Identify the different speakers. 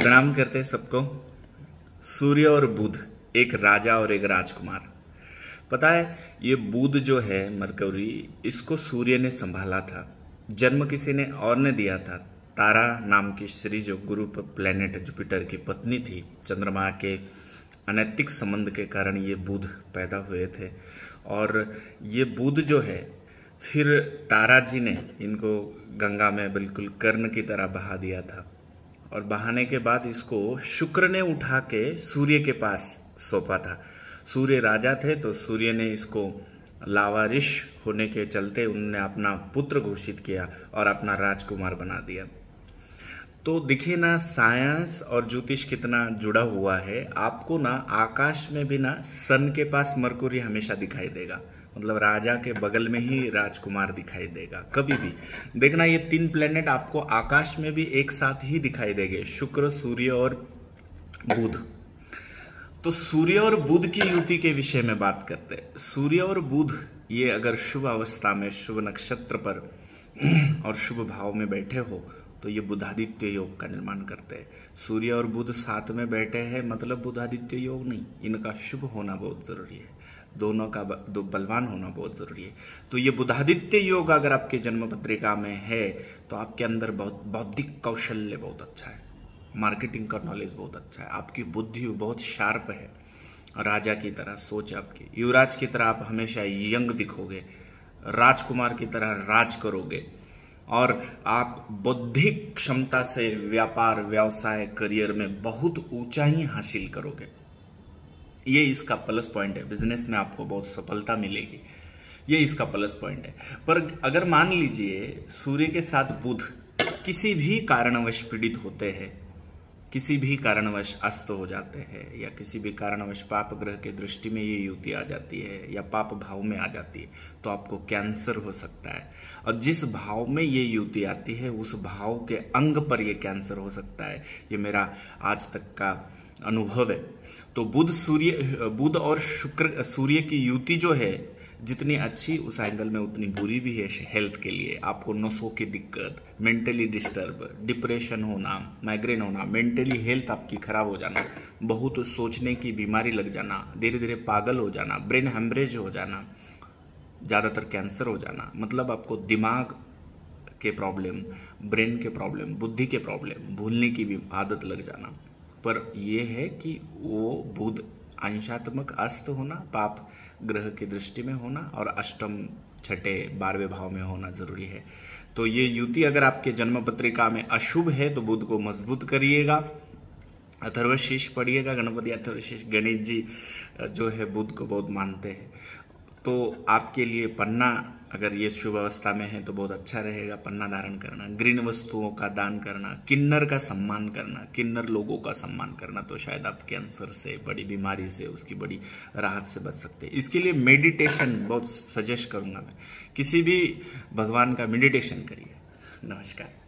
Speaker 1: प्रणाम करते हैं सबको। सूर्य और बुध, एक राजा और एक राजकुमार। पता है ये बुध जो है मरकरी, इसको सूर्य ने संभाला था। जन्म किसी ने और ने दिया था। तारा नाम की स्त्री जो गुरु प्लेनेट जुपिटर की पत्नी थी, चंद्रमा के अनैतिक संबंध के कारण ये बुध पैदा हुए थे। और ये बुध जो है फिर तारा जी ने इनको गंगा में बिल्कुल कर्ण की तरह बहा दिया था। और बहाने के बाद इसको शुक्र ने उठा के सूर्य के पास सौंपा था। सूर्य राजा थे तो सूर्य ने इसको लावारिश होने के चलते उन्होंने अपना पुत्र घोषित किया और अपना राजकुमार बना दिया। तो देखिए ना, साइंस और ज्योतिष कितना जुड़ा हुआ है। आपको ना आकाश में भी ना सन के पास मरकुरी हमेशा दिखाई देगा, मतलब राजा के बगल में ही राजकुमार दिखाई देगा। कभी भी देखना, ये 3 प्लेनेट आपको आकाश में भी एक साथ ही दिखाई देंगे, शुक्र, सूर्य और बुध। तो सूर्य और बुध की युति के विषय में बात करते हैं। सूर्य और बुध ये अगर शुभ अवस्था में, शुभ नक्षत्र पर और शुभ भाव में बैठे हो तो ये बुधादित्य योग का निर्माण करते हैं। सूर्य और बुध साथ में बैठे हैं मतलब बुधादित्य योग नहीं, इनका शुभ होना बहुत जरूरी है। दोनों का बलवान होना बहुत जरूरी है। तो ये बुधादित्य योग अगर आपके जन्म पत्रिका में है तो आपके अंदर बहुत बौद्धिक कौशल्य बहुत अच्छा है, मार्केटिंग का नॉलेज बहुत अच्छा है, आपकी बुद्धि बहुत शार्प है, राजा की तरह सोच आपकी, युवराज की तरह आप हमेशा यंग दिखोगे, राजकुमार की तरह राज करोगे और आप बौद्धिक क्षमता से व्यापार, व्यवसाय, करियर में बहुत ऊंचाई हासिल करोगे। ये इसका प्लस पॉइंट है। बिजनेस में आपको बहुत सफलता मिलेगी, ये इसका प्लस पॉइंट है। पर अगर मान लीजिए सूर्य के साथ बुध किसी भी कारणवश पीड़ित होते हैं, किसी भी कारणवश अस्त हो जाते हैं, या किसी भी कारणवश पाप ग्रह के दृष्टि में ये युति आ जाती है या पाप भाव में आ जाती है, तो आपको कैंसर हो सकता है। और जिस भाव में ये युति आती है उस भाव के अंग पर ये कैंसर हो सकता है। ये मेरा आज तक का अनुभव है। तो बुध और शुक्र सूर्य की युति जो है जितनी अच्छी उस एंगल में उतनी बुरी भी है हेल्थ के लिए। आपको नसों की दिक्कत, मेंटली डिस्टर्ब, डिप्रेशन होना, माइग्रेन होना, मेंटली हेल्थ आपकी खराब हो जाना, बहुत सोचने की बीमारी लग जाना, धीरे धीरे पागल हो जाना, ब्रेन हेमरेज हो जाना, ज़्यादातर कैंसर हो जाना, मतलब आपको दिमाग के प्रॉब्लम, ब्रेन के प्रॉब्लम, बुद्धि के प्रॉब्लम, भूलने की भी आदत लग जाना। पर यह है कि वो बुध अंशात्मक अस्त होना, पाप ग्रह की दृष्टि में होना और अष्टम, छठे, 12वें भाव में होना जरूरी है। तो ये युति अगर आपके जन्म पत्रिका में अशुभ है तो बुध को मजबूत करिएगा, अथर्वशीष पढ़िएगा। गणपति अथर्वशीष, गणेश जी जो है बुध को बहुत मानते हैं। तो आपके लिए पन्ना अगर ये शुभ अवस्था में है तो बहुत अच्छा रहेगा। पन्ना धारण करना, ग्रीन वस्तुओं का दान करना, किन्नर का सम्मान करना, किन्नर लोगों का सम्मान करना, तो शायद आप कैंसर से, बड़ी बीमारी से, उसकी बड़ी राहत से बच सकते हैं। इसके लिए मेडिटेशन बहुत सजेस्ट करूंगा मैं। किसी भी भगवान का मेडिटेशन करिए। नमस्कार।